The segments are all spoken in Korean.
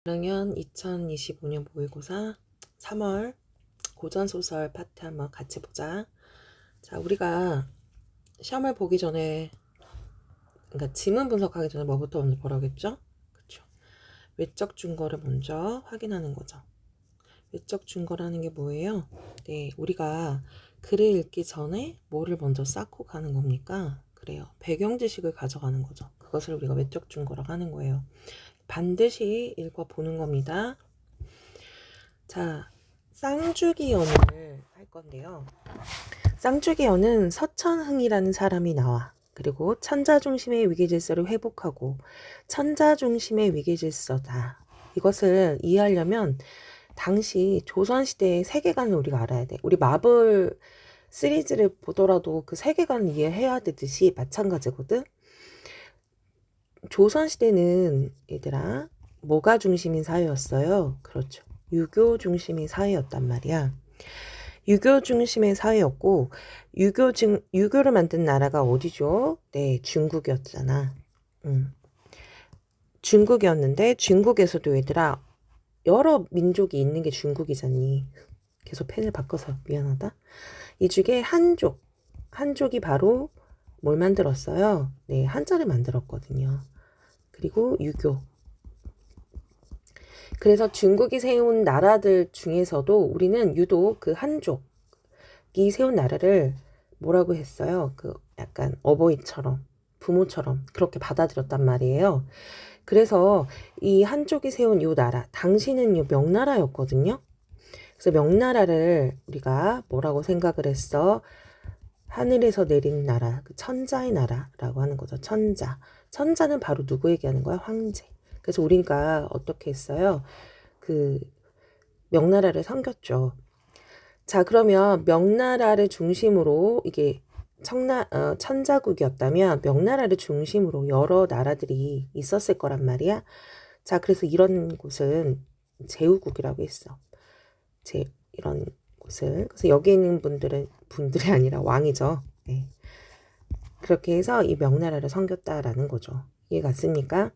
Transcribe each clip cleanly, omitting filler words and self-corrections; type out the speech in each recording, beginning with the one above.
1학년 2025년 모의고사 3월 고전소설 파트 한번 같이 보자. 자, 우리가 시험을 보기 전에, 그러니까 지문 분석하기 전에 뭐부터 먼저 보라고 했죠? 그쵸. 외적 증거를 먼저 확인하는 거죠. 외적 증거라는 게 뭐예요? 네, 우리가 글을 읽기 전에 뭐를 먼저 쌓고 가는 겁니까? 그래요. 배경 지식을 가져가는 거죠. 그것을 우리가 외적 증거라고 하는 거예요. 반드시 읽어보는 겁니다. 자, 쌍주기연을 할 건데요. 쌍주기연은 서천흥이라는 사람이 나와. 그리고 천자중심의 위계질서를 회복하고 천자중심의 위계질서다. 이것을 이해하려면 당시 조선시대의 세계관을 우리가 알아야 돼. 우리 마블 시리즈를 보더라도 그 세계관을 이해해야 되듯이 마찬가지거든. 조선시대는 얘들아 뭐가 중심인 사회였어요? 그렇죠. 유교 중심의 사회였단 말이야. 유교 중심의 사회였고 유교를 만든 나라가 어디죠? 네, 중국이었잖아. 중국이었는데 중국에서도 얘들아 여러 민족이 있는 게 중국이잖니. 계속 펜을 바꿔서 미안하다. 이 중에 한족이 바로 뭘 만들었어요? 네, 한자를 만들었거든요. 그리고 유교. 그래서 중국이 세운 나라들 중에서도 우리는 유독 그 한족이 세운 나라를 뭐라고 했어요? 그 약간 어버이처럼, 부모처럼 그렇게 받아들였단 말이에요. 그래서 이 한족이 세운 요 나라, 당시는 요 명나라였거든요. 그래서 명나라를 우리가 뭐라고 생각을 했어? 하늘에서 내린 나라, 그 천자의 나라라고 하는 거죠. 천자. 천자는 바로 누구 얘기하는 거야? 황제. 그래서 우리가 어떻게 했어요? 그 명나라를 섬겼죠. 자, 그러면 명나라를 중심으로 이게 천자국이었다면 명나라를 중심으로 여러 나라들이 있었을 거란 말이야. 자, 그래서 이런 곳은 제후국이라고 했어. 이런 곳을. 그래서 여기 있는 분들이 아니라 왕이죠. 네. 그렇게 해서 이 명나라를 섬겼다라는 거죠. 이해 갔습니까?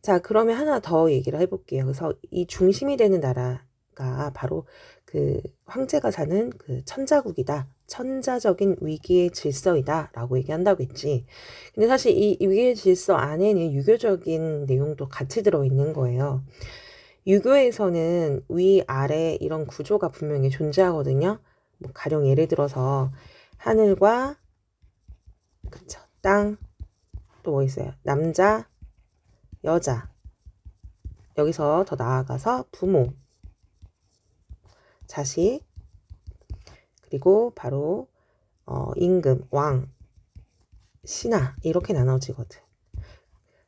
자, 그러면 하나 더 얘기를 해볼게요. 그래서 이 중심이 되는 나라가 바로 그 황제가 사는 그 천자국이다. 천자적인 위기의 질서이다. 라고 얘기한다고 했지. 근데 사실 이 위기의 질서 안에는 유교적인 내용도 같이 들어있는 거예요. 유교에서는 위아래 이런 구조가 분명히 존재하거든요. 뭐 가령 예를 들어서 하늘과 그쵸, 땅, 또 뭐 있어요? 남자, 여자. 여기서 더 나아가서 부모, 자식, 그리고 바로 임금, 왕, 신하 이렇게 나눠지거든.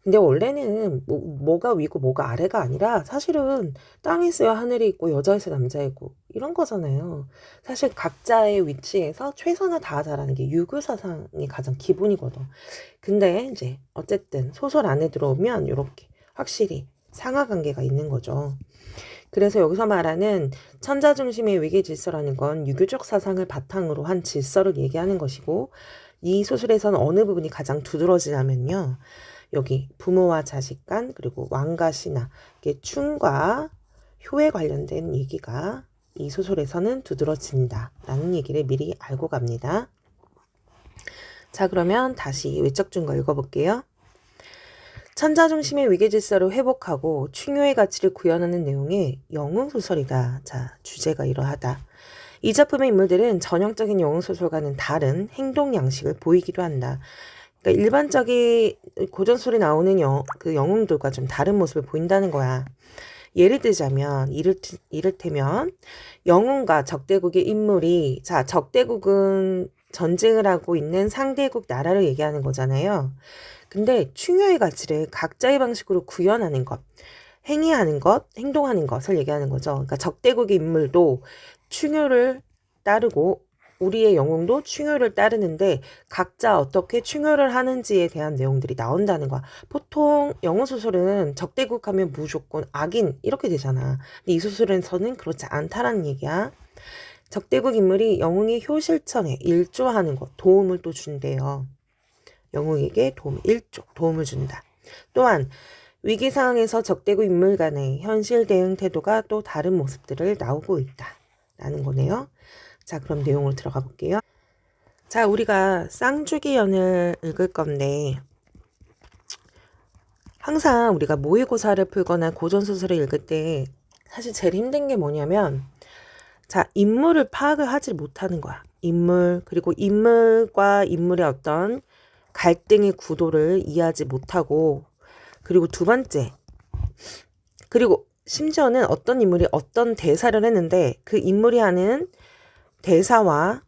근데 원래는 뭐가 위고 뭐가 아래가 아니라 사실은 땅에 있어야 하늘이 있고 여자에 있어야 남자 있고 이런 거잖아요. 사실 각자의 위치에서 최선을 다하자라는 게 유교 사상이 가장 기본이거든. 근데 이제 어쨌든 소설 안에 들어오면 이렇게 확실히 상하 관계가 있는 거죠. 그래서 여기서 말하는 천자 중심의 위계 질서라는 건 유교적 사상을 바탕으로 한 질서를 얘기하는 것이고 이 소설에서는 어느 부분이 가장 두드러지냐면요. 여기 부모와 자식 간 그리고 왕과 신하 이게 충과 효에 관련된 얘기가 이 소설에서는 두드러진다라는 얘기를 미리 알고 갑니다. 자, 그러면 다시 외적 증거 읽어볼게요. 천자 중심의 위계 질서를 회복하고 충효의 가치를 구현하는 내용의 영웅 소설이다. 자, 주제가 이러하다. 이 작품의 인물들은 전형적인 영웅 소설과는 다른 행동 양식을 보이기도 한다. 그러니까 일반적인 고전소설에 나오는 그 영웅들과 좀 다른 모습을 보인다는 거야. 예를 들자면 이를테면 영웅과 적대국의 인물이 자 적대국은 전쟁을 하고 있는 상대국 나라를 얘기하는 거잖아요. 근데 충효의 가치를 각자의 방식으로 구현하는 것, 행위하는 것, 행동하는 것을 얘기하는 거죠. 그러니까 적대국의 인물도 충효를 따르고 우리의 영웅도 충효를 따르는데 각자 어떻게 충효를 하는지에 대한 내용들이 나온다는 거야. 보통 영어 소설은 적대국 하면 무조건 악인 이렇게 되잖아. 근데 이 소설에서는 그렇지 않다라는 얘기야. 적대국 인물이 영웅의 효실천에 일조하는 것, 도움을 또 준대요. 영웅에게 도움을 준다. 또한 위기 상황에서 적대고 인물 간의 현실 대응 태도가 또 다른 모습들을 나오고 있다. 라는 거네요. 자, 그럼 내용으로 들어가 볼게요. 자, 우리가 쌍주기연을 읽을 건데 항상 우리가 모의고사를 풀거나 고전소설을 읽을 때 사실 제일 힘든 게 뭐냐면 자, 인물을 파악을 하지 못하는 거야. 인물, 그리고 인물과 인물의 어떤 갈등의 구도를 이해하지 못하고 그리고 두 번째, 그리고 심지어는 어떤 인물이 어떤 대사를 했는데 그 인물이 하는 대사와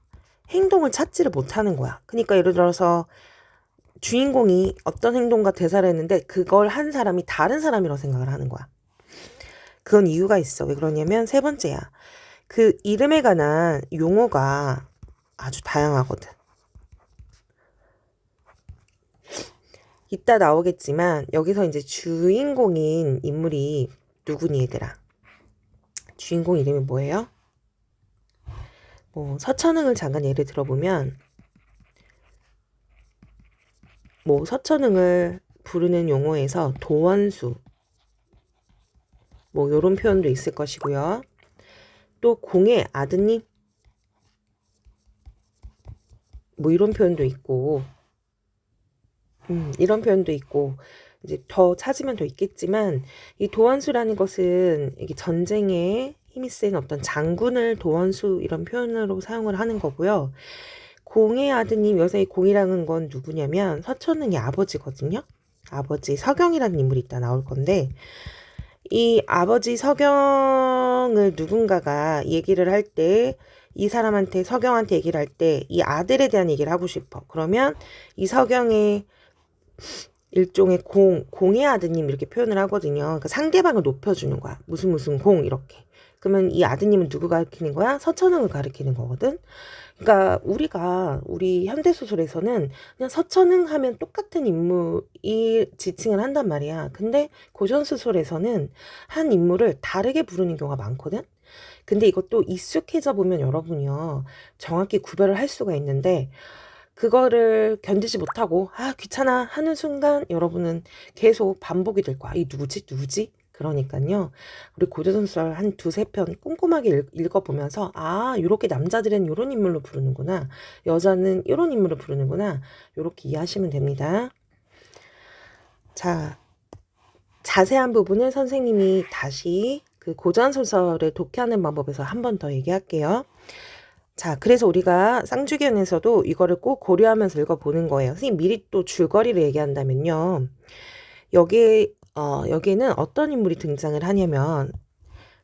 행동을 찾지를 못하는 거야. 그러니까 예를 들어서 주인공이 어떤 행동과 대사를 했는데 그걸 한 사람이 다른 사람이라고 생각을 하는 거야. 그건 이유가 있어. 왜 그러냐면 세 번째야. 그 이름에 관한 용어가 아주 다양하거든. 이따 나오겠지만 여기서 이제 주인공인 인물이 누구니 얘들아? 주인공 이름이 뭐예요? 뭐 서천흥을 잠깐 예를 들어보면 뭐 서천흥을 부르는 용어에서 도원수 뭐 요런 표현도 있을 것이고요. 또 공의 아드님 뭐 이런 표현도 있고 이런 표현도 있고 이제 더 찾으면 더 있겠지만 이 도원수라는 것은 이게 전쟁에 힘이 센 어떤 장군을 도원수 이런 표현으로 사용을 하는 거고요. 공의 아드님 여기서 이 공이라는 건 누구냐면 서천흥의 아버지거든요. 아버지 서경이라는 인물이 있다 나올 건데 이 아버지 서경을 누군가가 얘기를 할 때 이 사람한테 서경한테 얘기를 할 때 이 아들에 대한 얘기를 하고 싶어. 그러면 이 서경의 일종의 공의 아드님 이렇게 표현을 하거든요. 그러니까 상대방을 높여주는 거야. 무슨 공 이렇게. 그러면 이 아드님은 누구 가리키는 거야? 서천흥을 가리키는 거거든. 그러니까 우리 현대소설에서는 그냥 서천흥 하면 똑같은 인물이 지칭을 한단 말이야. 근데 고전소설에서는 한 인물을 다르게 부르는 경우가 많거든. 근데 이것도 익숙해져 보면 여러분이요. 정확히 구별을 할 수가 있는데 그거를 견디지 못하고 귀찮아 하는 순간 여러분은 계속 반복이 될 거야. 이 누구지? 그러니까요. 우리 고전소설 한 두세 편 꼼꼼하게 읽어보면서 요렇게 남자들은 요런 인물로 부르는구나. 여자는 요런 인물로 부르는구나. 요렇게 이해하시면 됩니다. 자, 자세한 부분은 선생님이 다시 그 고전소설을 독해하는 방법에서 한 번 더 얘기할게요. 자, 그래서 우리가 쌍주기연에서도 이거를 꼭 고려하면서 읽어보는 거예요. 선생님 미리 또 줄거리를 얘기한다면요. 여기에는 어떤 인물이 등장을 하냐면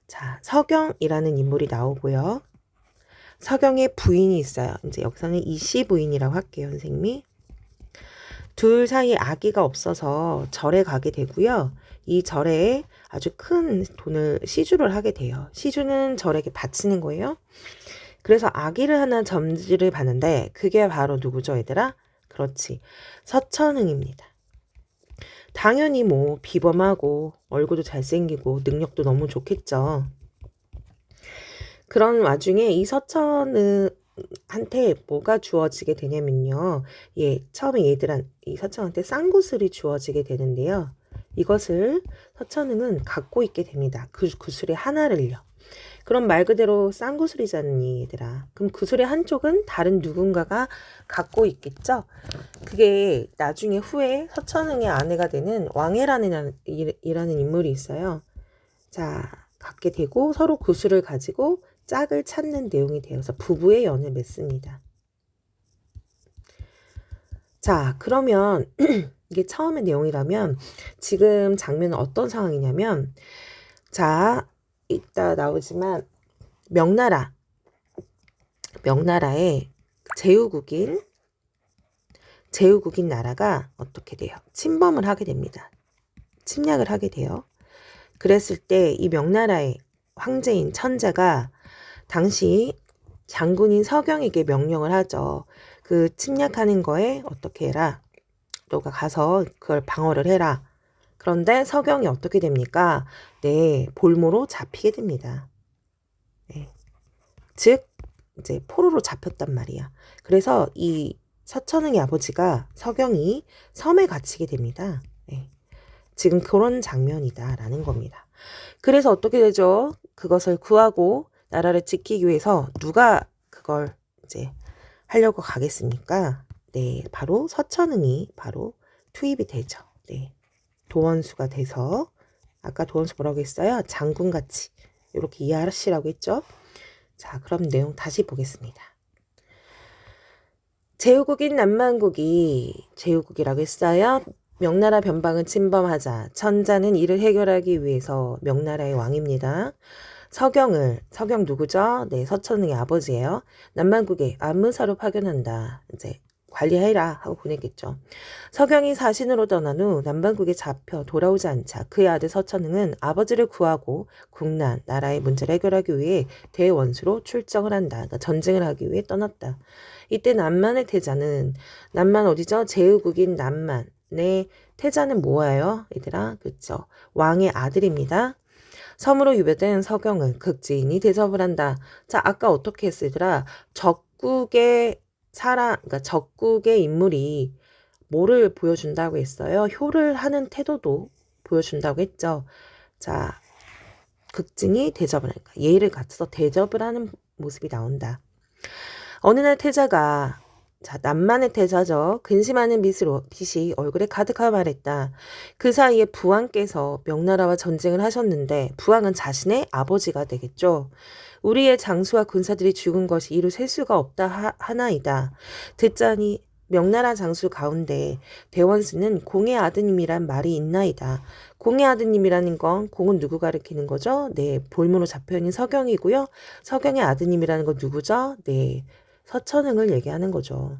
자, 서경이라는 인물이 나오고요. 서경의 부인이 있어요. 이제 여기서는 이씨 부인이라고 할게요, 선생님이. 둘 사이에 아기가 없어서 절에 가게 되고요. 이 절에 아주 큰 돈을 시주를 하게 돼요. 시주는 절에게 바치는 거예요. 그래서 아기를 하나 점지를 받는데 그게 바로 누구죠, 얘들아? 그렇지. 서천흥입니다. 당연히 뭐 비범하고 얼굴도 잘생기고 능력도 너무 좋겠죠. 그런 와중에 이 서천흥한테 뭐가 주어지게 되냐면요. 처음에 이 서천한테 쌍구슬이 주어지게 되는데요. 이것을 서천흥은 갖고 있게 됩니다. 그 구슬의 하나를요. 그럼 말 그대로 쌍구슬이잖니 얘들아. 그럼 구슬의 한쪽은 다른 누군가가 갖고 있겠죠. 그게 나중에 후에 서천흥의 아내가 되는 왕애라는 인물이 있어요. 자, 갖게 되고 서로 구슬을 가지고 짝을 찾는 내용이 되어서 부부의 연을 맺습니다. 자, 그러면 이게 처음의 내용이라면 지금 장면은 어떤 상황이냐면 자, 이따 나오지만 명나라의 제후국인 나라가 어떻게 돼요? 침범을 하게 됩니다. 침략을 하게 돼요. 그랬을 때 이 명나라의 황제인 천자가 당시 장군인 서경에게 명령을 하죠. 그 침략하는 거에 어떻게 해라. 너가 가서 그걸 방어를 해라. 그런데 서경이 어떻게 됩니까? 네, 볼모로 잡히게 됩니다. 네. 즉 이제 포로로 잡혔단 말이야. 그래서 이 서천흥의 아버지가 서경이 섬에 갇히게 됩니다. 네. 지금 그런 장면이다라는 겁니다. 그래서 어떻게 되죠? 그것을 구하고 나라를 지키기 위해서 누가 그걸 이제 하려고 가겠습니까? 네, 바로 서천응이 바로 투입이 되죠. 네, 도원수가 돼서 아까 도원수 뭐라고 했어요? 장군같이 이렇게 이해하시라고 했죠. 자, 그럼 내용 다시 보겠습니다. 제후국인 남만국이 제후국이라고 했어요. 명나라 변방을 침범하자 천자는 이를 해결하기 위해서 명나라의 왕입니다. 서경 누구죠? 네, 서천응의 아버지예요. 남만국에 안무사로 파견한다. 이제 관리해라 하고 보냈겠죠. 서경이 사신으로 떠난 후 남반국에 잡혀 돌아오지 않자 그의 아들 서천응은 아버지를 구하고 국난, 나라의 문제를 해결하기 위해 대원수로 출정을 한다. 그러니까 전쟁을 하기 위해 떠났다. 이때 남만의 태자는 남만 어디죠? 제후국인 남만의 태자는 뭐예요? 얘들아, 그쵸? 왕의 아들입니다. 섬으로 유배된 서경은 극지인이 대접을 한다. 자, 아까 어떻게 했으더라? 그러니까 적국의 인물이 뭐를 보여준다고 했어요? 효를 하는 태도도 보여준다고 했죠. 자, 극진이 대접을 하니까 예의를 갖춰서 대접을 하는 모습이 나온다. 어느 날 태자가 자, 남만의 태자죠. 근심하는 빛이 얼굴에 가득하여 말했다. 그 사이에 부왕께서 명나라와 전쟁을 하셨는데 부왕은 자신의 아버지가 되겠죠. 우리의 장수와 군사들이 죽은 것이 이루 셀 수가 없다 하나이다. 듣자니 명나라 장수 가운데 대원수는 공의 아드님이란 말이 있나이다. 공의 아드님이라는 건 공은 누구 가리키는 거죠? 네, 볼모로 잡혀있는 서경이고요. 서경의 아드님이라는 건 누구죠? 네, 서천응을 얘기하는 거죠.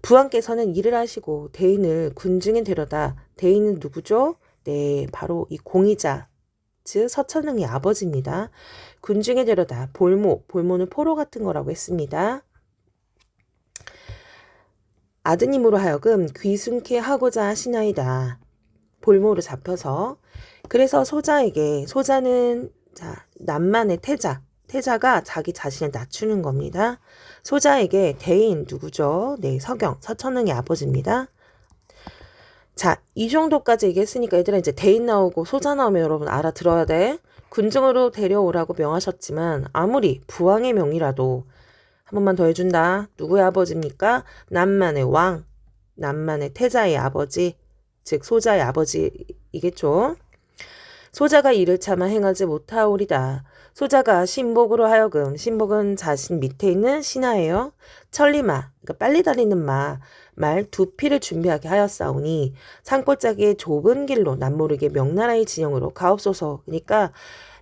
부왕께서는 일을 하시고 대인을 군중에 데려다 대인은 누구죠? 네, 바로 이 공이자 즉 서천응의 아버지입니다. 군중에 데려다 볼모는 포로 같은 거라고 했습니다. 아드님으로 하여금 귀순케 하고자 하시나이다. 볼모로 잡혀서 그래서 소자는 자 남만의 태자가 자기 자신을 낮추는 겁니다. 소자에게 대인 누구죠? 네, 서천응의 아버지입니다. 자, 이 정도까지 얘기했으니까 얘들아 이제 대인 나오고 소자 나오면 여러분 알아들어야 돼. 군중으로 데려오라고 명하셨지만 아무리 부왕의 명이라도 한 번만 더 해준다. 누구의 아버지입니까? 남만의 왕, 남만의 태자의 아버지, 즉 소자의 아버지이겠죠. 소자가 이를 참아 행하지 못하오리다. 소자가 신복으로 하여금 신복은 자신 밑에 있는 신하예요. 천리마, 그러니까 빨리 달리는 말 두 피를 준비하게 하였사오니 산골짜기의 좁은 길로 남모르게 명나라의 진영으로 가옵소서. 그러니까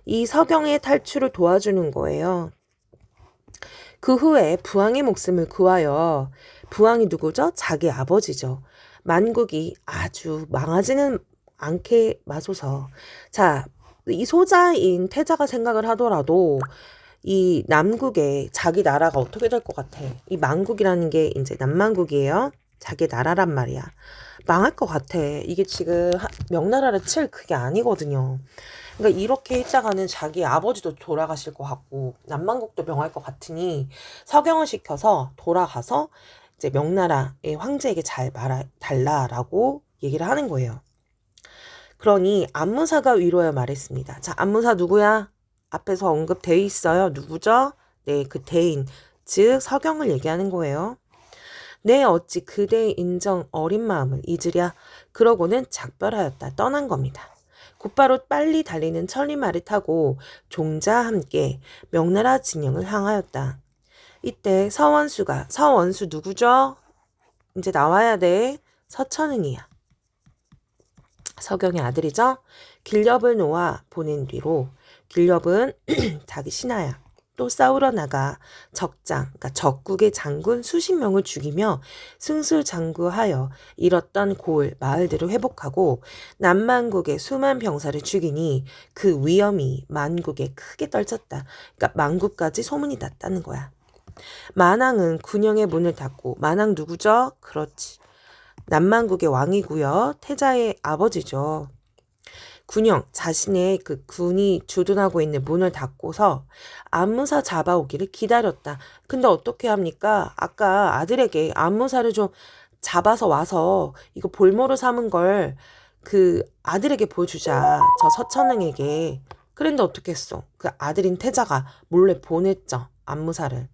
이 서경의 탈출을 도와주는 거예요. 그 후에 부왕의 목숨을 구하여 부왕이 누구죠? 자기 아버지죠. 만국이 아주 망하지는 않게 마소서. 자, 이 소자인 태자가 생각을 하더라도 이 남국에 자기 나라가 어떻게 될 것 같아? 이 만국이라는 게 이제 남만국이에요. 자기 나라란 말이야. 망할 것 같아. 이게 지금 명나라를 칠 그게 아니거든요. 그러니까 이렇게 있다가는 자기 아버지도 돌아가실 것 같고 남만국도 명할 것 같으니 서경을 시켜서 돌아가서 이제 명나라의 황제에게 잘 달라라고 얘기를 하는 거예요. 그러니 안무사가 위로하여 말했습니다. 자, 안무사 누구야? 앞에서 언급되어 있어요. 누구죠? 네, 그 대인, 즉 서경을 얘기하는 거예요. 네, 어찌 그대의 인정 어린 마음을 잊으랴. 그러고는 작별하였다. 떠난 겁니다. 곧바로 빨리 달리는 천리말을 타고 종자와 함께 명나라 진영을 향하였다. 이때 서원수 누구죠? 이제 나와야 돼. 서천응이야. 서경의 아들이죠. 길렵을 놓아 보낸 뒤로 길렵은 자기 신하야. 또 싸우러 나가 그러니까 적국의 장군 수십 명을 죽이며 승술장구하여 잃었던 마을들을 회복하고 남만국의 수만 병사를 죽이니 그 위엄이 만국에 크게 떨쳤다. 그러니까 만국까지 소문이 났다는 거야. 만왕은 군영의 문을 닫고 만왕 누구죠? 그렇지. 남만국의 왕이고요. 태자의 아버지죠. 군영, 자신의 그 군이 주둔하고 있는 문을 닫고서 안무사 잡아오기를 기다렸다. 근데 어떻게 합니까? 아까 아들에게 안무사를 좀 잡아서 와서 이거 볼모로 삼은 걸 그 아들에게 보여주자. 저 서천행에게. 그런데 어떻게 했어? 그 아들인 태자가 몰래 보냈죠. 안무사를.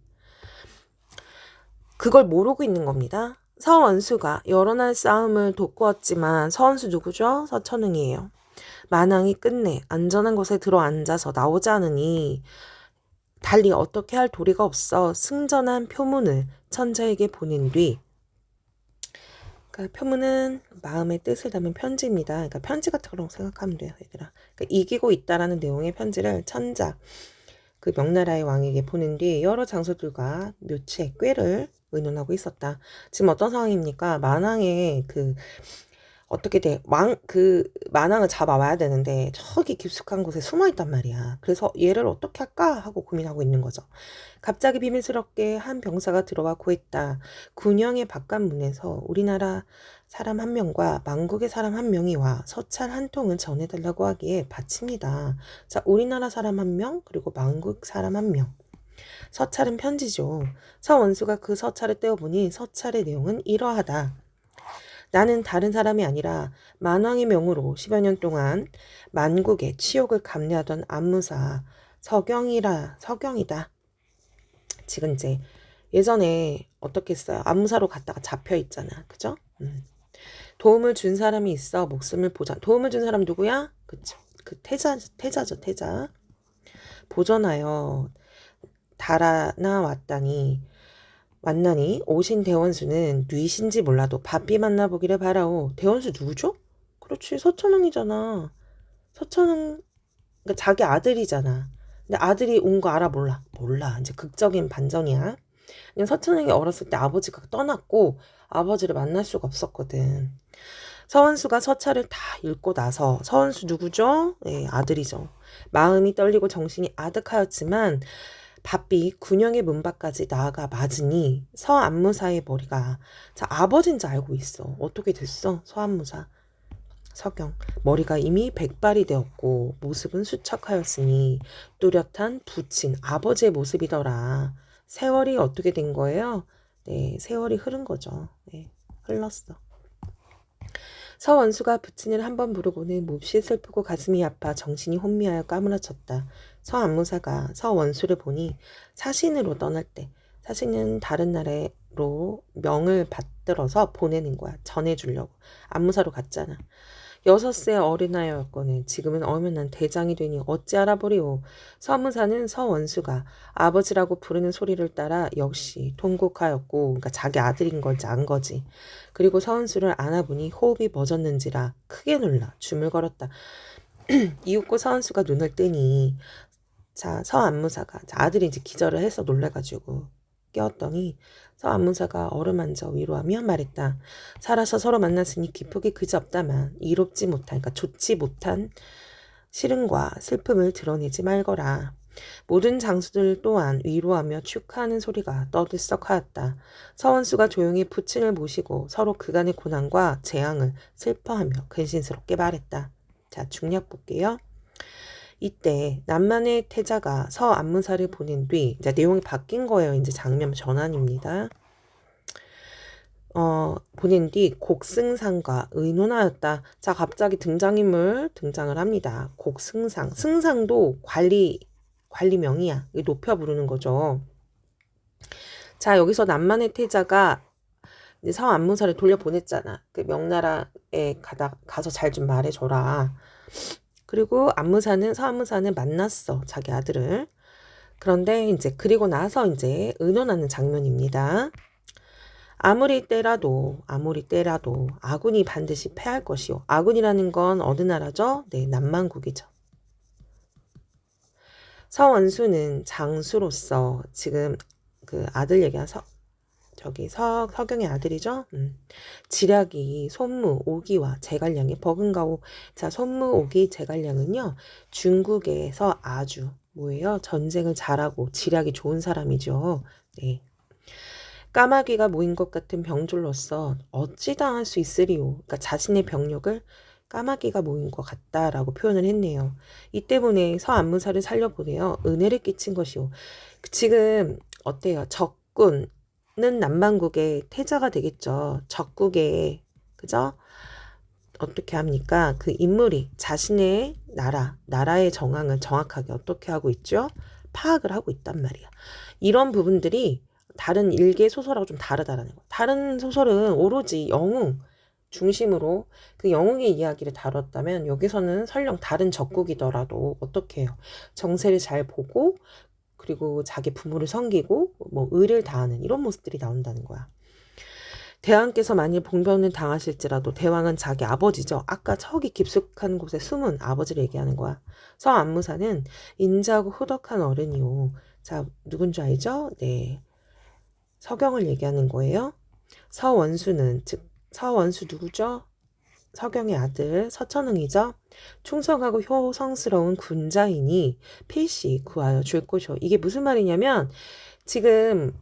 그걸 모르고 있는 겁니다. 서원수가 여러 날 싸움을 돋구었지만 서원수 누구죠? 서천행이에요. 만왕이 끝내 안전한 곳에 들어앉아서 나오지 않으니 달리 어떻게 할 도리가 없어 승전한 표문을 천자에게 보낸 뒤, 그러니까 표문은 마음의 뜻을 담은 편지입니다. 그러니까 편지 같은 거라고 생각하면 돼요, 얘들아. 그러니까 이기고 있다라는 내용의 편지를 천자, 그 명나라의 왕에게 보낸 뒤 여러 장소들과 묘치의 꾀를 의논하고 있었다. 지금 어떤 상황입니까? 만왕의 그 어떻게 돼? 만왕을 잡아와야 되는데 저기 깊숙한 곳에 숨어 있단 말이야. 그래서 얘를 어떻게 할까 하고 고민하고 있는 거죠. 갑자기 비밀스럽게 한 병사가 들어와 구했다. 군영의 바깥문에서 우리나라 사람 한 명과 만국의 사람 한 명이 와 서찰 한 통을 전해달라고 하기에 바칩니다. 자, 우리나라 사람 한 명, 그리고 만국 사람 한 명. 서찰은 편지죠. 서원수가 그 서찰을 떼어보니 서찰의 내용은 이러하다. 나는 다른 사람이 아니라 만왕의 명으로 10여 년 동안 만국의 치욕을 감내하던 안무사 서경이다. 지금 이제 예전에 어떻게 했어요? 안무사로 갔다가 잡혀 있잖아. 그죠? 도움을 준 사람이 있어 목숨을 보전. 도움을 준 사람 누구야? 그쵸? 그 태자죠, 태자. 보전하여 달아나 왔나니 오신 대원수는 뉘신지 몰라도 바삐 만나보기를 바라오. 대원수 누구죠? 그렇지, 서천웅이잖아. 서천웅, 그러니까 자기 아들이잖아. 근데 아들이 온 거 알아? 몰라? 몰라. 이제 극적인 반전이야. 그냥 서천웅이 어렸을 때 아버지가 떠났고 아버지를 만날 수가 없었거든. 서원수가 서찰을 다 읽고 나서, 서원수 누구죠? 네, 아들이죠. 마음이 떨리고 정신이 아득하였지만 바삐 군영의 문 밖까지 나아가 맞으니 서안무사의 머리가, 자, 아버지인 줄 알고 있어. 어떻게 됐어? 서안무사 서경 머리가 이미 백발이 되었고 모습은 수척하였으니 뚜렷한 부친 아버지의 모습이더라. 세월이 어떻게 된 거예요? 네, 세월이 흐른 거죠. 네, 흘렀어. 서원수가 부친을 한번 부르고는 몹시 슬프고 가슴이 아파 정신이 혼미하여 까무러쳤다. 서안무사가 서원수를 보니 사신으로 떠날 때, 사신은 다른 나라로 명을 받들어서 보내는 거야. 전해주려고. 안무사로 갔잖아. 6세 어린아이였거늘 지금은 어면한 대장이 되니 어찌 알아보리오. 서무사는 서원수가 아버지라고 부르는 소리를 따라 역시 통곡하였고, 그러니까 자기 아들인 걸지 안 거지. 그리고 서원수를 안아보니 호흡이 멎었는지라 크게 놀라 주물거렸다. 이윽고 서원수가 눈을 뜨니, 자, 서안무사가, 자, 아들이 이제 기절을 해서 놀래가지고 깨웠더니 서안무사가 어루만져 위로하며 말했다. 살아서 서로 만났으니 기폭이 그지없다만 이롭지 못한, 그러니까 좋지 못한 시름과 슬픔을 드러내지 말거라. 모든 장수들 또한 위로하며 축하하는 소리가 떠들썩하였다. 서원수가 조용히 부친을 모시고 서로 그간의 고난과 재앙을 슬퍼하며 근신스럽게 말했다. 자, 중략 볼게요. 이때 남만의 태자가 서안무사를 보낸 뒤, 이제 내용이 바뀐 거예요. 이제 장면 전환입니다. 보낸 뒤 곡승상과 의논하였다. 자, 갑자기 등장인물 등장을 합니다. 곡승상. 승상도 관리명이야. 높여 부르는 거죠. 자, 여기서 남만의 태자가 서안무사를 돌려보냈잖아. 그 명나라에 가서 잘 좀 말해줘라. 그리고 서안무사는 만났어. 자기 아들을. 그런데 이제 그리고 나서 이제 의논하는 장면입니다. 아무리 때라도 아군이 반드시 패할 것이요. 아군이라는 건 어느 나라죠? 네, 남만국이죠. 서원수는 장수로서, 지금 그 아들 얘기한 서경의 아들이죠. 지략이 손무, 오기와 제갈량이 버금가오. 자, 손무, 오기, 제갈량은요, 중국에서 아주 뭐예요? 전쟁을 잘하고 지략이 좋은 사람이죠. 네. 까마귀가 모인 것 같은 병졸로서 어찌 당할 수 있으리요. 그러니까 자신의 병력을 까마귀가 모인 것 같다라고 표현을 했네요. 이 때문에 서안무사를 살려보내어 은혜를 끼친 것이요. 지금 어때요? 적군은 남만국의 태자가 되겠죠. 적국의, 그죠? 어떻게 합니까? 그 인물이 자신의 나라의 정황을 정확하게 어떻게 하고 있죠? 파악을 하고 있단 말이야. 이런 부분들이 다른 일개 소설하고 좀 다르다라는 거야. 다른 소설은 오로지 영웅 중심으로 그 영웅의 이야기를 다뤘다면 여기서는 설령 다른 적국이더라도 어떻게 해요? 정세를 잘 보고 그리고 자기 부모를 섬기고 뭐 의를 다하는 이런 모습들이 나온다는 거야. 대왕께서 만일 봉변을 당하실지라도 대왕은 자기 아버지죠. 아까 저기 깊숙한 곳에 숨은 아버지를 얘기하는 거야. 서안무사는 인자하고 후덕한 어른이요. 자, 누군지 알죠? 네. 서경을 얘기하는 거예요. 서원수는 즉 서원수 누구죠? 서경의 아들 서천응이죠. 충성하고 효성스러운 군자이니 필시 구하여 줄 것이오. 이게 무슨 말이냐면 지금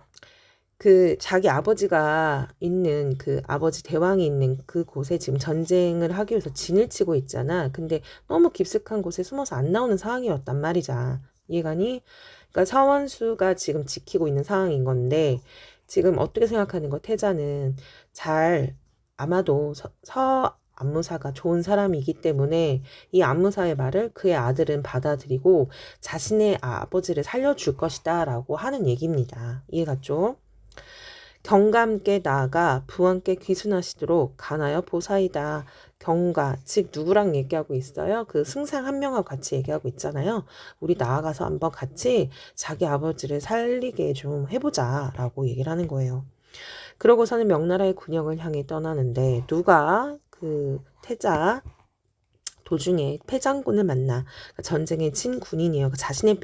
그 자기 아버지가 있는 그 아버지 대왕이 있는 그 곳에 지금 전쟁을 하기 위해서 진을 치고 있잖아. 근데 너무 깊숙한 곳에 숨어서 안 나오는 상황이었단 말이자. 이해가니? 그러니까 서원수가 지금 지키고 있는 상황인 건데 지금 어떻게 생각하는 거? 태자는 잘 아마도 안무사가 좋은 사람이기 때문에 이 안무사의 말을 그의 아들은 받아들이고 자신의 아버지를 살려줄 것이다 라고 하는 얘기입니다. 이해갔죠? 경감께 나아가 부왕께 귀순하시도록 간하여 보사이다. 경가, 즉 누구랑 얘기하고 있어요? 그 승상 한 명하고 같이 얘기하고 있잖아요. 우리 나아가서 한번 같이 자기 아버지를 살리게 좀 해보자 라고 얘기를 하는 거예요. 그러고서는 명나라의 군영을 향해 떠나는데 누가 그 태자 도중에 패장군을 만나 전쟁에 친 군인이에요. 자신의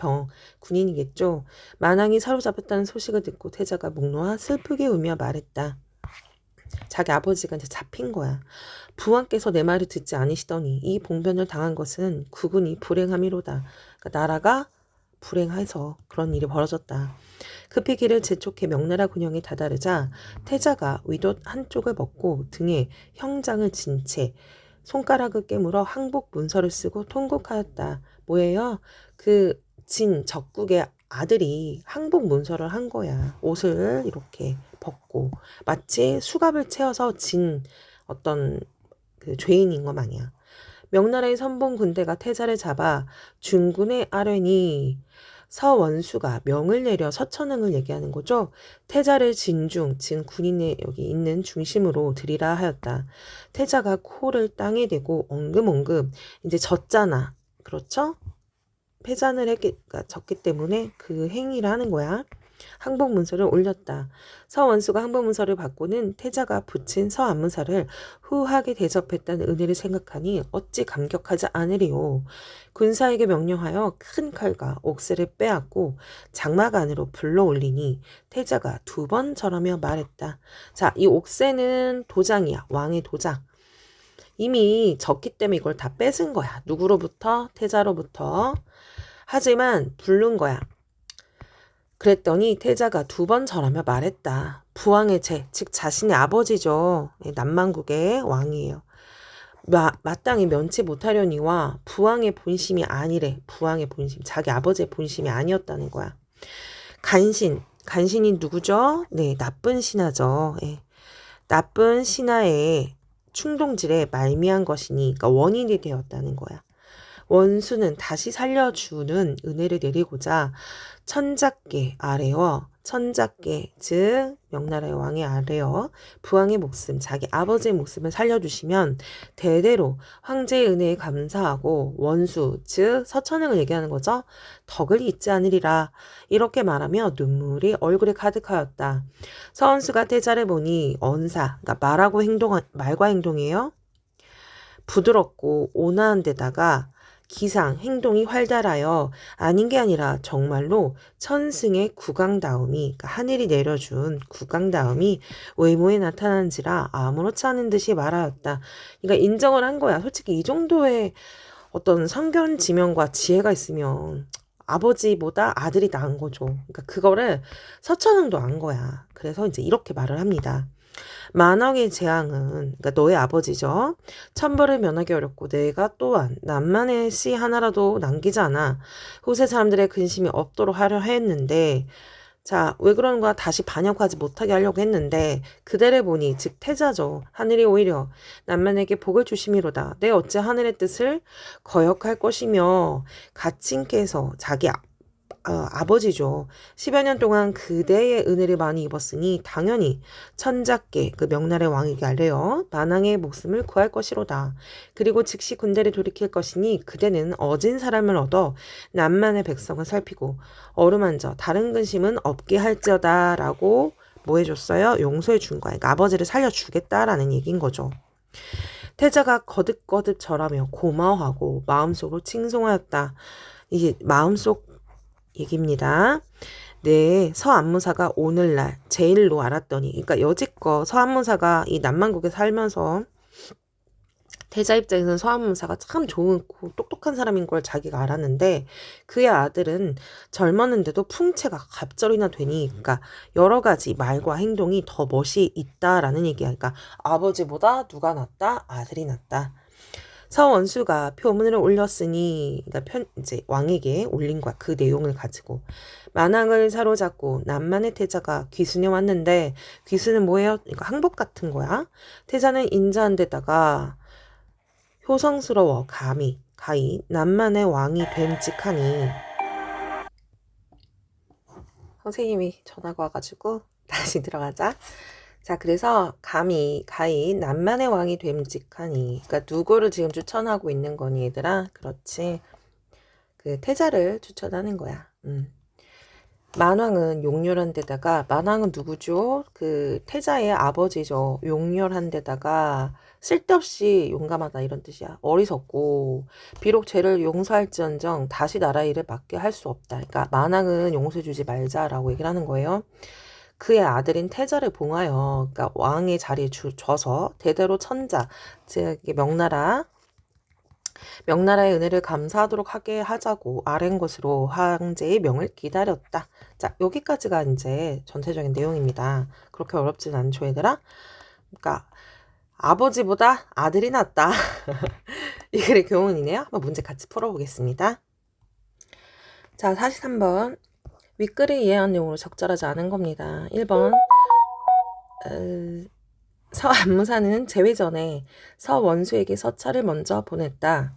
군인이겠죠. 만왕이 사로잡혔다는 소식을 듣고 태자가 목놓아 슬프게 울며 말했다. 자기 아버지가 이제 잡힌 거야. 부왕께서 내 말을 듣지 않으시더니 이 봉변을 당한 것은 국군이 불행함이로다. 그러니까 나라가 불행해서 그런 일이 벌어졌다. 급히 길을 재촉해 명나라 군영에 다다르자 태자가 위옷 한쪽을 벗고 등에 형장을 진 채 손가락을 깨물어 항복 문서를 쓰고 통곡하였다. 뭐예요? 그 진 적국의 아들이 항복 문서를 한 거야. 옷을 이렇게 벗고 마치 수갑을 채워서 진 어떤 그 죄인인 것 마냥. 명나라의 선봉 군대가 태자를 잡아 중군의 아뢰니 서원수가 명을 내려 서천응을 얘기하는 거죠. 태자를 진중, 진 군인의 여기 있는 중심으로 들이라 하였다. 태자가 코를 땅에 대고 엉금엉금 이제 졌잖아. 그렇죠? 패잔을 졌기 때문에 그 행위를 하는 거야. 항복문서를 올렸다. 서원수가 항복문서를 받고는 태자가 붙인 서안무사를 후하게 대접했다는 은혜를 생각하니 어찌 감격하지 않으리요. 군사에게 명령하여 큰 칼과 옥새를 빼앗고 장막 안으로 불러올리니 태자가 2번 절하며 말했다. 자, 이 옥새는 도장이야. 왕의 도장. 이미 졌기 때문에 이걸 다 뺏은 거야. 누구로부터? 태자로부터. 하지만 부른 거야. 그랬더니 태자가 2번 절하며 말했다. 부왕의 제, 즉 자신의 아버지죠. 남만국의 왕이에요. 마땅히 면치 못하려니와 부왕의 본심이 아니래. 부왕의 본심, 자기 아버지의 본심이 아니었다는 거야. 간신이 누구죠? 네, 나쁜 신하죠. 예. 나쁜 신하의 충동질에 말미암은 것이니, 그러니까 원인이 되었다는 거야. 원수는 다시 살려주는 은혜를 내리고자 천자께 아래어, 천자께 즉 명나라의 왕의 아래어 부왕의 목숨, 자기 아버지의 목숨을 살려주시면 대대로 황제의 은혜에 감사하고 원수 즉 서천응을 얘기하는 거죠. 덕을 잊지 않으리라. 이렇게 말하며 눈물이 얼굴에 가득하였다. 서원수가 태자를 보니 언사, 그러니까 말과 행동이에요. 부드럽고 온화한 데다가 기상, 행동이 활달하여 아닌 게 아니라 정말로 천승의 국왕다움이, 그러니까 하늘이 내려준 국왕다움이 외모에 나타난지라 아무렇지 않은 듯이 말하였다. 그러니까 인정을 한 거야. 솔직히 이 정도의 어떤 성견 지명과 지혜가 있으면 아버지보다 아들이 나은 거죠. 그러니까 그거를 서천응도 안 거야. 그래서 이제 이렇게 말을 합니다. 만왕의 재앙은, 그러니까 너의 아버지죠. 천벌을 면하기 어렵고 내가 또한 남만의 씨 하나라도 남기지 않아 후세 사람들의 근심이 없도록 하려 했는데 자, 왜 그러는 거야? 다시 반역하지 못하게 하려고 했는데 그대를 보니 즉 태자죠. 하늘이 오히려 남만에게 복을 주심이로다. 내 어찌 하늘의 뜻을 거역할 것이며 가친께서 자기 아버지죠. 10여 년 동안 그대의 은혜를 많이 입었으니 당연히 천자께 그 명나라의 왕에게 알려 만왕의 목숨을 구할 것이로다. 그리고 즉시 군대를 돌이킬 것이니 그대는 어진 사람을 얻어 남만의 백성을 살피고 어루만져 다른 근심은 없게 할지어다 라고 뭐 해줬어요? 용서해 준 거야. 그러니까 아버지를 살려주겠다라는 얘기인 거죠. 태자가 거듭거듭 절하며 고마워하고 마음속으로 칭송하였다. 이게 마음속 얘기입니다. 네, 서안무사가 오늘날 제일로 알았더니, 그러니까 여지껏 서안무사가 이 남만국에 살면서 태자 입장에서는 서안무사가 참 좋고 똑똑한 사람인 걸 자기가 알았는데 그의 아들은 젊었는데도 풍채가 갑절이나 되니, 그러니까 여러 가지 말과 행동이 더 멋이 있다라는 얘기야. 그러니까 아버지보다 누가 낫다? 아들이 낫다. 서원수가 표문을 올렸으니, 그러니까 이제 왕에게 올린 거야. 그 내용을 가지고 만왕을 사로잡고 남만의 태자가 귀순에 왔는데, 귀순은 뭐예요? 그러니까 항복 같은 거야. 태자는 인자한 데다가 효성스러워 가히 남만의 왕이 됨직하니. 선생님이 전화가 와가지고 다시 들어가자. 자, 그래서 가히 남만의 왕이 됨직하니. 그러니까 누구를 지금 추천하고 있는 거니, 얘들아? 그렇지. 그 태자를 추천하는 거야. 만왕은 용렬한 데다가, 만왕은 누구죠? 그 태자의 아버지죠. 용렬한 데다가 쓸데없이 용감하다 이런 뜻이야. 어리석고 비록 죄를 용서할지언정 다시 나라 일을 맡게 할 수 없다. 그러니까 만왕은 용서해주지 말자라고 얘기를 하는 거예요. 그의 아들인 태자를 봉하여, 그러니까 왕의 자리에 줘서 대대로 천자, 즉 명나라의 은혜를 감사하도록 하게 하자고 아랜 것으로 황제의 명을 기다렸다. 자, 여기까지가 이제 전체적인 내용입니다. 그렇게 어렵진 않죠, 얘들아? 그러니까 아버지보다 아들이 낫다. 이 글의 교훈이네요. 한번 문제 같이 풀어보겠습니다. 자, 43번. 윗글에 이해한 내용으로 적절하지 않은 겁니다. 1번. 서안무사는 제위 전에 서원수에게 서찰을 먼저 보냈다.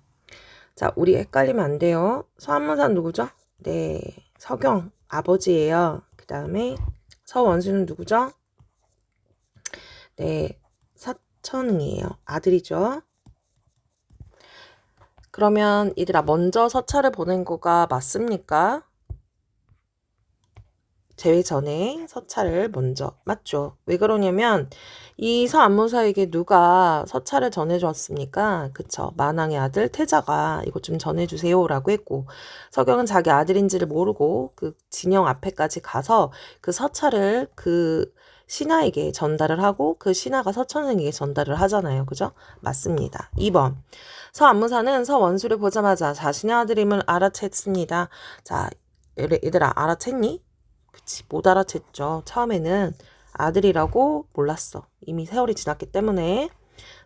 자, 우리 헷갈리면 안 돼요. 서안무사는 누구죠? 네, 서경 아버지예요. 그 다음에 서원수는 누구죠? 네, 서천응이에요. 아들이죠. 그러면 얘들아, 먼저 서찰을 보낸 거가 맞습니까? 제위 전에 서찰을 먼저, 맞죠? 왜 그러냐면 이 서안무사에게 누가 서찰을 전해주었습니까? 그쵸? 만왕의 아들 태자가 이것 좀 전해주세요 라고 했고, 서경은 자기 아들인지를 모르고 그 진영 앞에까지 가서 그 서찰을 그 신하에게 전달을 하고 그 신하가 서천응에게 전달을 하잖아요. 그죠? 맞습니다. 2번. 서안무사는 서원수를 보자마자 자신의 아들임을 알아챘습니다. 자, 얘들아, 알아챘니? 그치, 못 알아챘죠. 처음에는 아들이라고 몰랐어. 이미 세월이 지났기 때문에.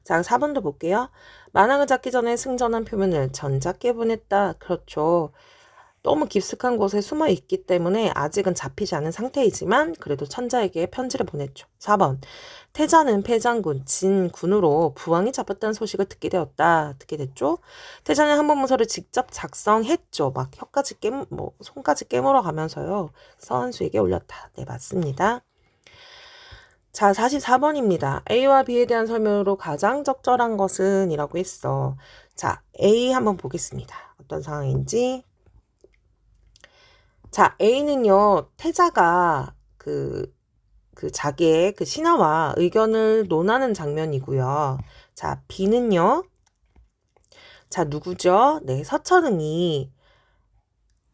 자, 4번도 볼게요. 만왕을 잡기 전에 승전한 표면을 전작게 보냈다. 그렇죠. 너무 깊숙한 곳에 숨어 있기 때문에 아직은 잡히지 않은 상태이지만 그래도 천자에게 편지를 보냈죠. 4번. 태자는 패장군 진군으로 부왕이 잡혔다는 소식을 듣게 되었다. 듣게 됐죠. 태자는 한본문서를 직접 작성했죠. 막 손까지 깨물어 가면서요. 서원수에게 올렸다. 네, 맞습니다. 자, 44번입니다. A와 B에 대한 설명으로 가장 적절한 것은 이라고 했어. 자, A 한번 보겠습니다. 어떤 상황인지. 자, A는요, 태자가 그 자기의 그 신하와 의견을 논하는 장면이고요. 자, B는요, 자, 누구죠? 네, 서천응이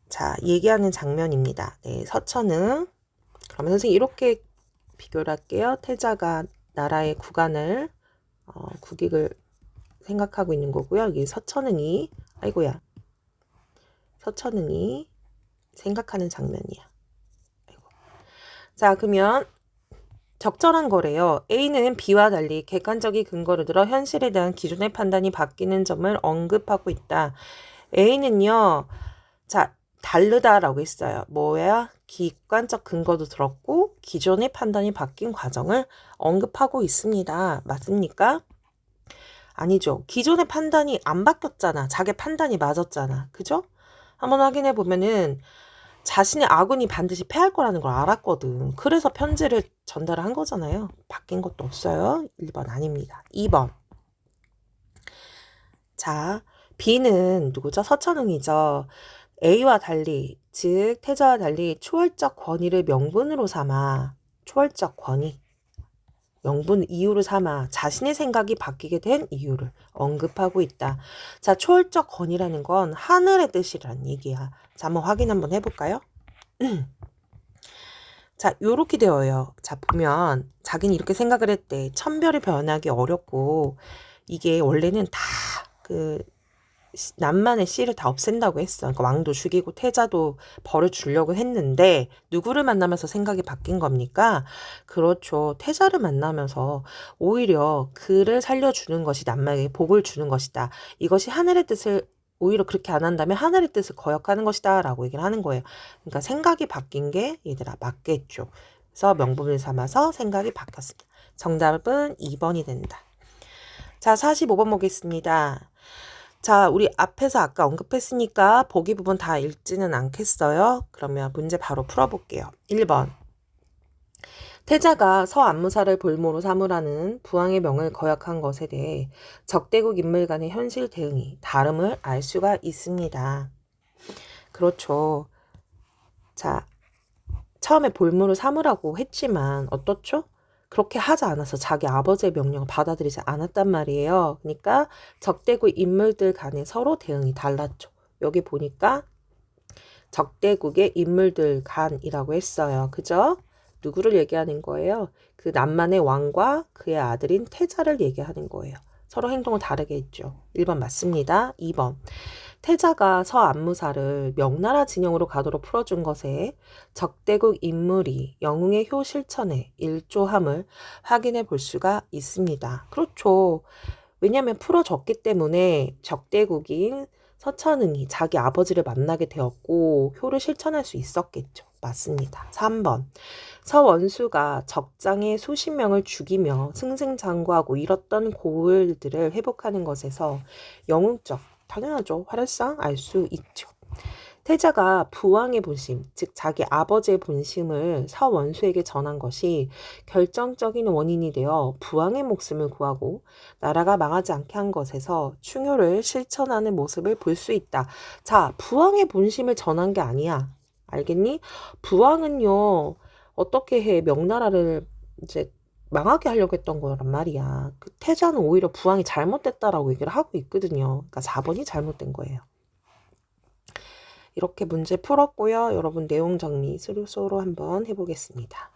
자, 얘기하는 장면입니다. 네, 서천응. 그러면 선생님 이렇게 비교를 할게요. 태자가 나라의 국익을 생각하고 있는 거고요. 여기 서천응이, 아이고야, 서천응이 생각하는 장면이야. 아이고. 자, 그러면 적절한 거래요. A는 B와 달리 객관적인 근거를 들어 현실에 대한 기존의 판단이 바뀌는 점을 언급하고 있다. A는요, 자, 다르다라고 했어요. 뭐야? 객관적 근거도 들었고 기존의 판단이 바뀐 과정을 언급하고 있습니다. 맞습니까? 아니죠. 기존의 판단이 안 바뀌었잖아. 자기 판단이 맞았잖아. 그죠? 한번 확인해 보면은 자신의 아군이 반드시 패할 거라는 걸 알았거든. 그래서 편지를 전달을 한 거잖아요. 바뀐 것도 없어요. 1번 아닙니다. 2번. 자, B는 누구죠? 서천웅이죠. A와 달리, 즉 태자와 달리 초월적 권위를 명분으로 삼아, 초월적 권위, 명분 이유로 삼아 자신의 생각이 바뀌게 된 이유를 언급하고 있다. 자, 초월적 권위라는 건 하늘의 뜻이라는 얘기야. 자, 한번 확인 한번 해볼까요? 자, 요렇게 되어요. 자, 보면 자기는 이렇게 생각을 했대. 천별이 변하기 어렵고 이게 원래는 다 남만의 씨를 다 없앤다고 했어. 그러니까 왕도 죽이고 태자도 벌을 주려고 했는데 누구를 만나면서 생각이 바뀐 겁니까? 그렇죠. 태자를 만나면서 오히려 그를 살려주는 것이 남만에게 복을 주는 것이다. 이것이 하늘의 뜻을 오히려 그렇게 안 한다면 하늘의 뜻을 거역하는 것이다 라고 얘기를 하는 거예요. 그러니까 생각이 바뀐 게 얘들아 맞겠죠. 그래서 명분을 삼아서 생각이 바뀌었습니다. 정답은 2번이 된다. 자, 45번 보겠습니다. 자, 우리 앞에서 아까 언급했으니까 보기 부분 다 읽지는 않겠어요. 그러면 문제 바로 풀어볼게요. 1번. 태자가 서안무사를 볼모로 삼으라는 부왕의 명을 거역한 것에 대해 적대국 인물 간의 현실 대응이 다름을 알 수가 있습니다. 그렇죠. 자, 처음에 볼모로 삼으라고 했지만 어떻죠? 그렇게 하지 않아서 자기 아버지의 명령을 받아들이지 않았단 말이에요. 그러니까 적대국 인물들 간에 서로 대응이 달랐죠. 여기 보니까 적대국의 인물들 간이라고 했어요. 그죠? 누구를 얘기하는 거예요? 그 남만의 왕과 그의 아들인 태자를 얘기하는 거예요. 서로 행동을 다르게 했죠. 1번 맞습니다. 2번. 태자가 서안무사를 명나라 진영으로 가도록 풀어준 것에 적대국 인물이 영웅의 효 실천에 일조함을 확인해 볼 수가 있습니다. 그렇죠. 왜냐하면 풀어줬기 때문에 적대국인 서천웅이 자기 아버지를 만나게 되었고 효를 실천할 수 있었겠죠. 맞습니다. 3번. 서원수가 적장에 수십 명을 죽이며 승승장구하고 잃었던 고을들을 회복하는 것에서 영웅적, 당연하죠. 활약상 알 수 있죠. 태자가 부왕의 본심, 즉 자기 아버지의 본심을 서원수에게 전한 것이 결정적인 원인이 되어 부왕의 목숨을 구하고 나라가 망하지 않게 한 것에서 충효를 실천하는 모습을 볼 수 있다. 자, 부왕의 본심을 전한 게 아니야. 알겠니? 부왕은요, 어떻게 해? 명나라를 이제 망하게 하려고 했던 거란 말이야. 그 태자는 오히려 부왕이 잘못됐다라고 얘기를 하고 있거든요. 그러니까 4번이 잘못된 거예요. 이렇게 문제 풀었고요. 여러분 내용 정리 스루소로 한번 해보겠습니다.